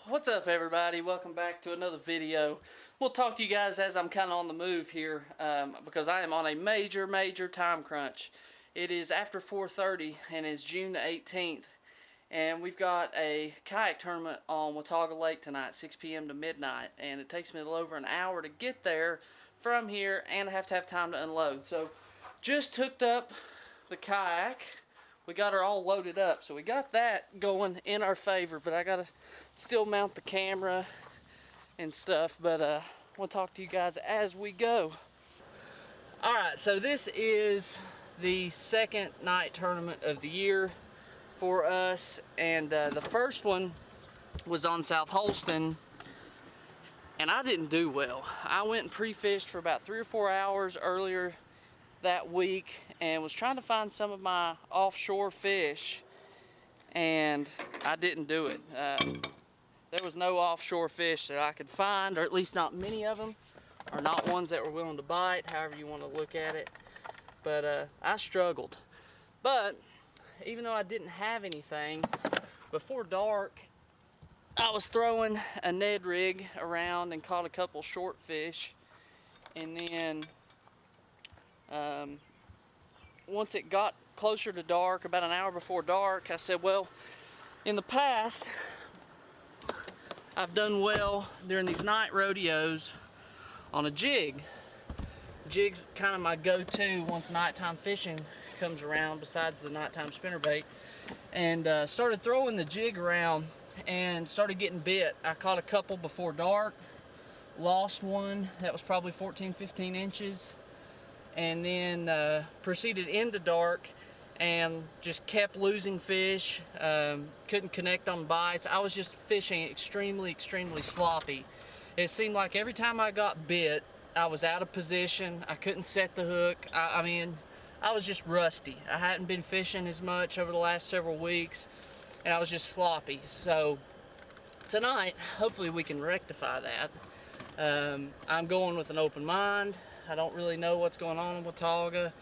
What's up, everybody? Welcome back to another video. We'll talk to you guys as I'm kind of on the move here because I am on a major time crunch. It is after 4:30 and it's June the 18th, and we've got a kayak tournament on Watauga Lake tonight, 6 p.m. to midnight, and it takes me a little over an hour to get there from here, and I have to have time to unload. So just hooked up the kayak. We got her all loaded up, so we got that going in our favor, but I gotta still mount the camera and stuff, but we'll talk to you guys as we go. Alright, so this is the second night tournament of the year for us, and the first one was on South Holston, and I didn't do well. I went and pre-fished for about 3 or 4 hours earlier that week and was trying to find some of my offshore fish, and I didn't do it. There was no offshore fish that I could find, or at least not many of them, or not ones that were willing to bite, however you want to look at it. But I struggled. But even though I didn't have anything, before dark I was throwing a Ned rig around and caught a couple short fish, and then once it got closer to dark, about an hour before dark, I said, well, in the past I've done well during these night rodeos on a jig. Jig's kind of my go-to once nighttime fishing comes around, besides the nighttime spinnerbait, and started throwing the jig around and started getting bit. I caught a couple before dark, lost one that was probably 14-15 inches, and then proceeded into dark and just kept losing fish. Couldn't connect on bites. I was just fishing extremely sloppy. It seemed like every time I got bit, I was out of position. I couldn't set the hook. I mean, I was just rusty. I hadn't been fishing as much over the last several weeks, and I was just sloppy. So tonight, hopefully we can rectify that. I'm going with an open mind. I don't really know what's going on in Watauga,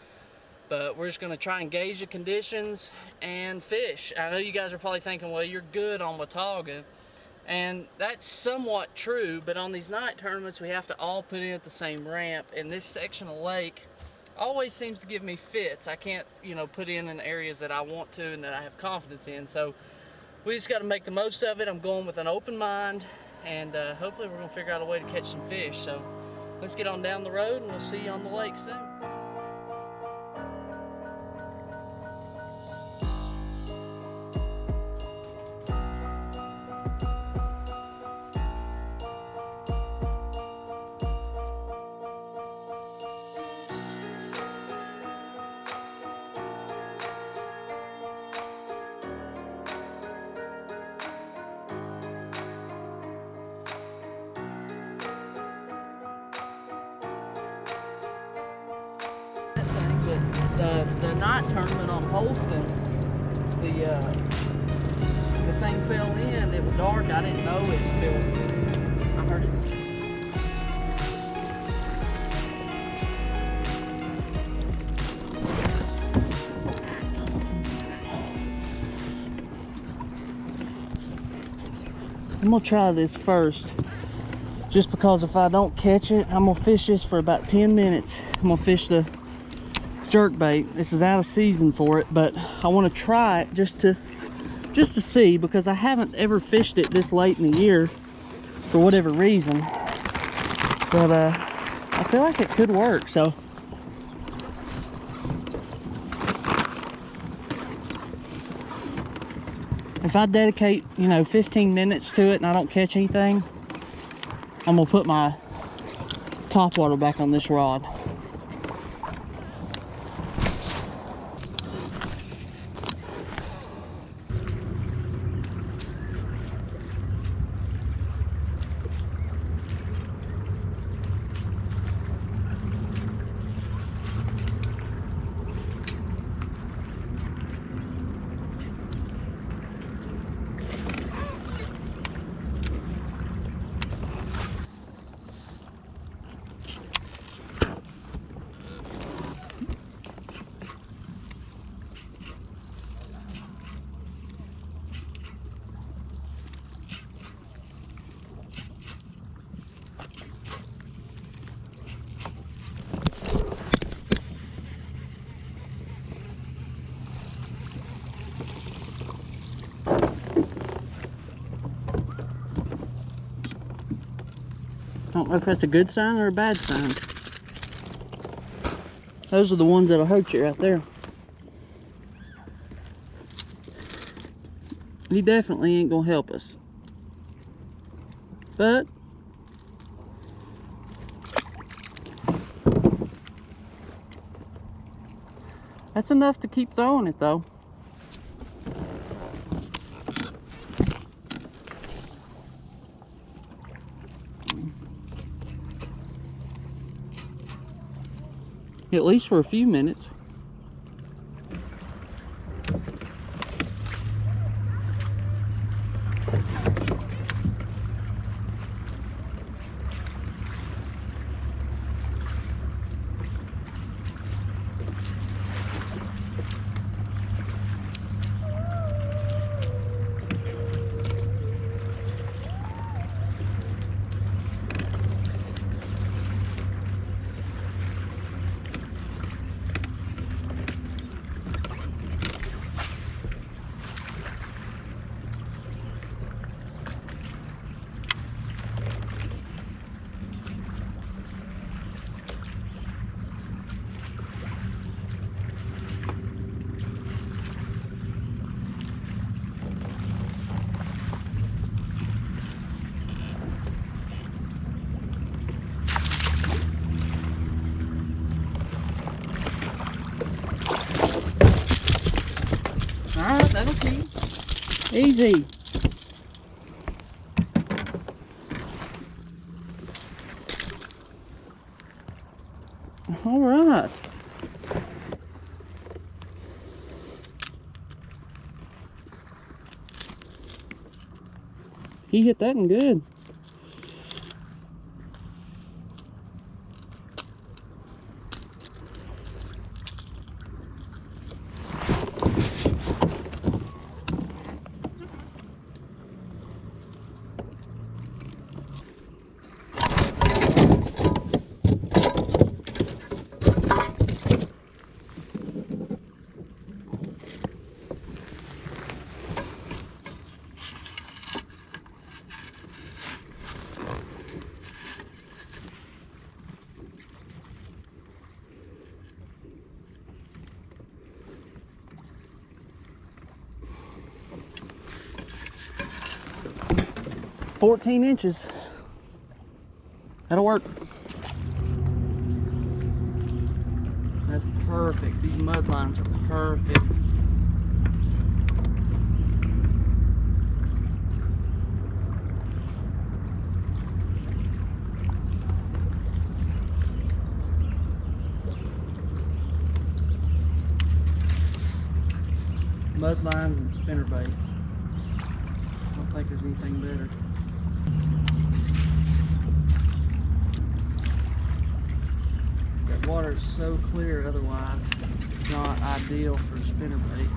but we're just going to try and gauge the conditions and fish. I know you guys are probably thinking, well, you're good on Watauga, and that's somewhat true, but on these night tournaments we have to all put in at the same ramp, and this section of lake always seems to give me fits. I can't, put in areas that I want to and that I have confidence in, so we just got to make the most of it. I'm going with an open mind, and hopefully we're going to figure out a way to catch some fish. So let's get on down the road and we'll see you on the lake soon. The night tournament on Holston, the thing fell in. It was dark. I didn't know it until I heard it. I'm gonna try this first, just because if I don't catch it, I'm gonna fish this for about 10 minutes. I'm gonna fish the jerkbait. This is out of season for it, but I want to try it just to see, because I haven't ever fished it this late in the year for whatever reason, but I feel like it could work. So if I dedicate 15 minutes to it and I don't catch anything, I'm gonna put my top water back on this rod. don't know if that's a good sign or a bad sign. Those are the ones that'll hurt you right there. He definitely ain't gonna help us. But that's enough to keep throwing it though. At least for a few minutes. Alright, that'll keep. Easy. Alright. He hit that one good. $14 inches. That'll work. That's perfect. These mud lines are perfect. Mud lines and spinnerbaits. I don't think there's anything better. That water is so clear, otherwise it's not ideal for a spinnerbait.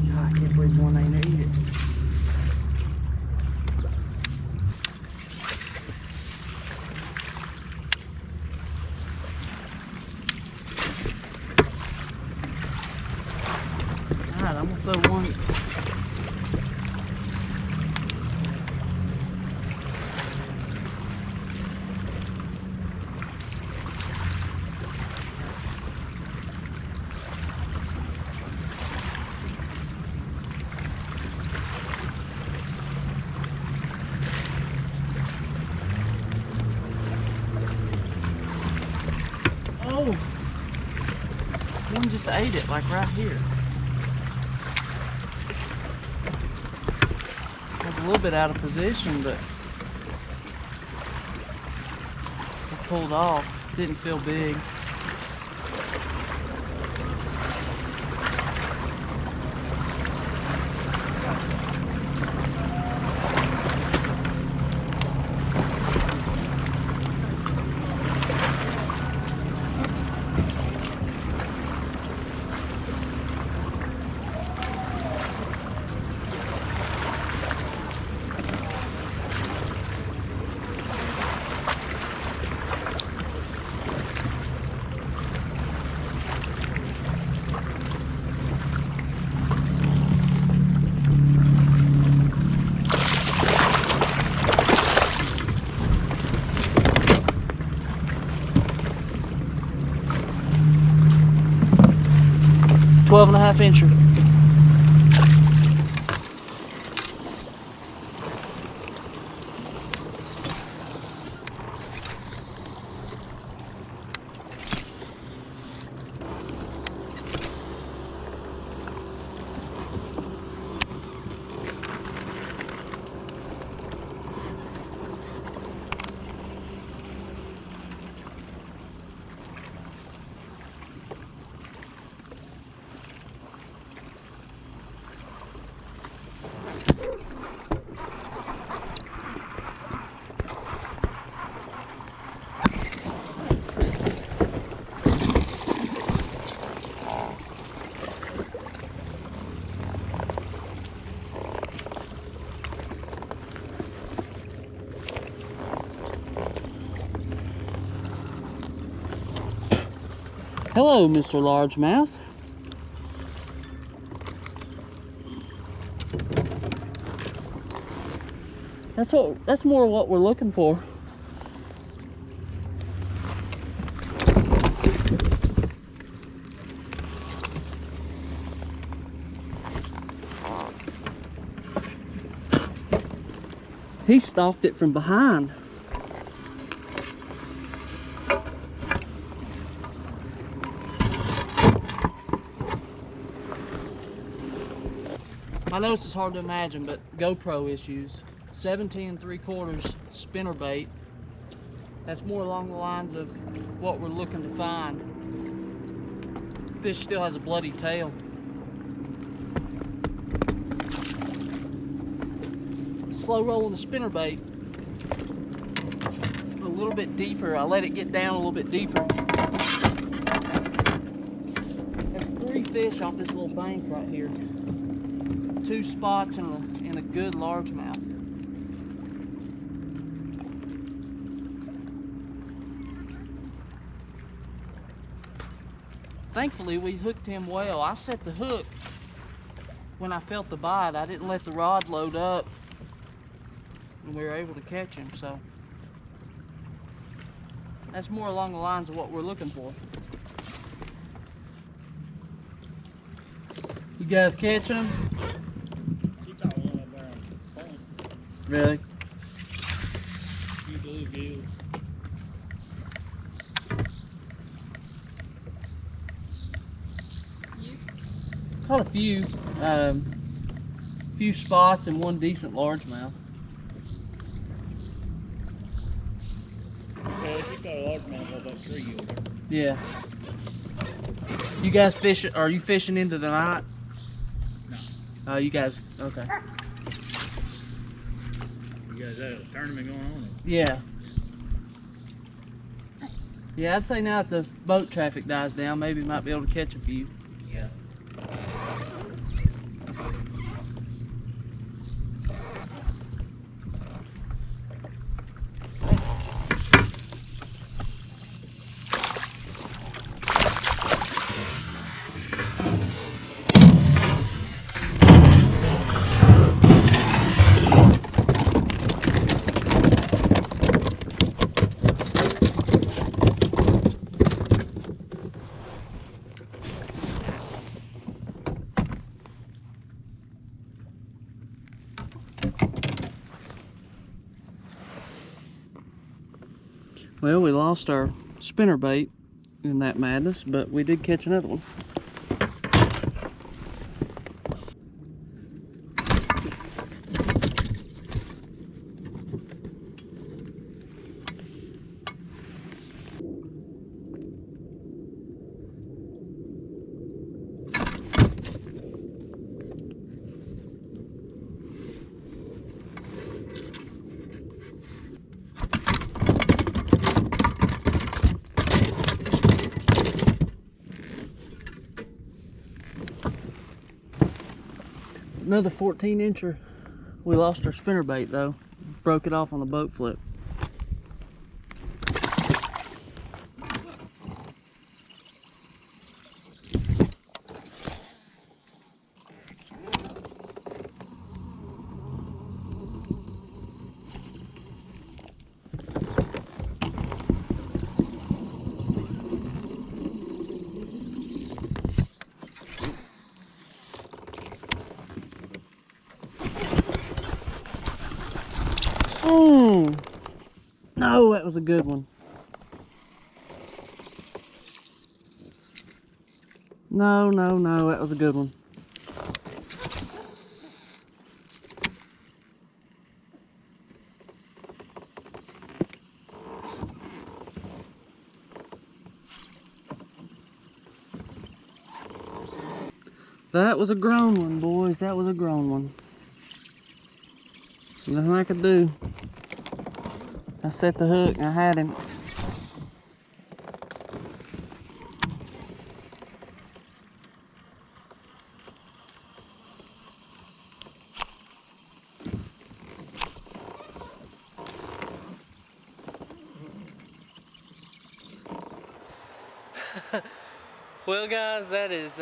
God, I can't believe one ain't ate it. Alright, I'm gonna throw one. Oh! One just ate it, like right here. A little bit out of position, but it pulled off. Didn't feel big. 12.5 incher. Hello, Mr. Largemouth. That's more what we're looking for. He stalked it from behind. I know this is hard to imagine, but GoPro issues. 17 3/4 spinnerbait. That's more along the lines of what we're looking to find. Fish still has a bloody tail. Slow rolling the spinnerbait a little bit deeper. I let it get down a little bit deeper. There's 3 fish off this little bank right here. 2 spots and a good largemouth. Thankfully, we hooked him well. I set the hook when I felt the bite. I didn't let the rod load up, and we were able to catch him. So that's more along the lines of what we're looking for. You guys catching him? Really? Few bluegills. Caught a few spots and 1 decent largemouth. Well, if you got a largemouth on that tree over there. Yeah. You guys fishing? Are you fishing into the night? No. Oh, you guys, okay. You guys had a tournament going on? Yeah. Yeah, I'd say now that the boat traffic dies down, maybe we might be able to catch a few. Yeah. Well, we lost our spinnerbait in that madness, but we did catch another one. Another 14 incher. We lost our spinnerbait though. Broke it off on the boat flip. No, that was a good one. No, no, no, that was a good one. That was a grown one, boys. That was a grown one. Nothing I could do. I set the hook and I had him. Well, guys, that is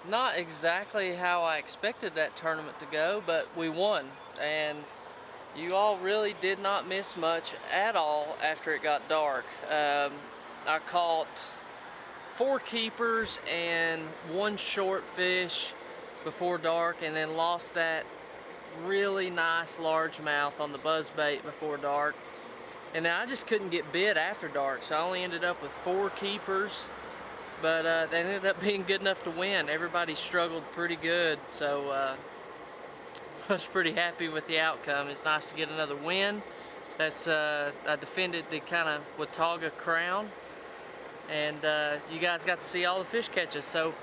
not exactly how I expected that tournament to go, but we won, and you all really did not miss much at all after it got dark. I caught 4 keepers and 1 short fish before dark, and then lost that really nice largemouth on the buzzbait before dark. And then I just couldn't get bit after dark, so I only ended up with 4 keepers, but they ended up being good enough to win. Everybody struggled pretty good, so I was pretty happy with the outcome. It's nice to get another win. That's I defended the kind of Watauga crown, and you guys got to see all the fish catches. So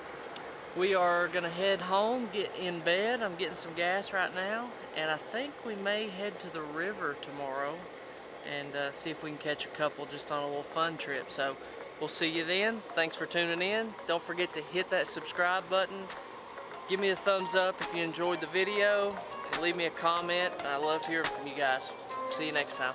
we are gonna head home, get in bed. I'm getting some gas right now, and I think we may head to the river tomorrow and see if we can catch a couple just on a little fun trip. So we'll see you then. Thanks for tuning in. Don't forget to hit that subscribe button. Give me a thumbs up if you enjoyed the video. Leave me a comment. I love hearing from you guys. See you next time.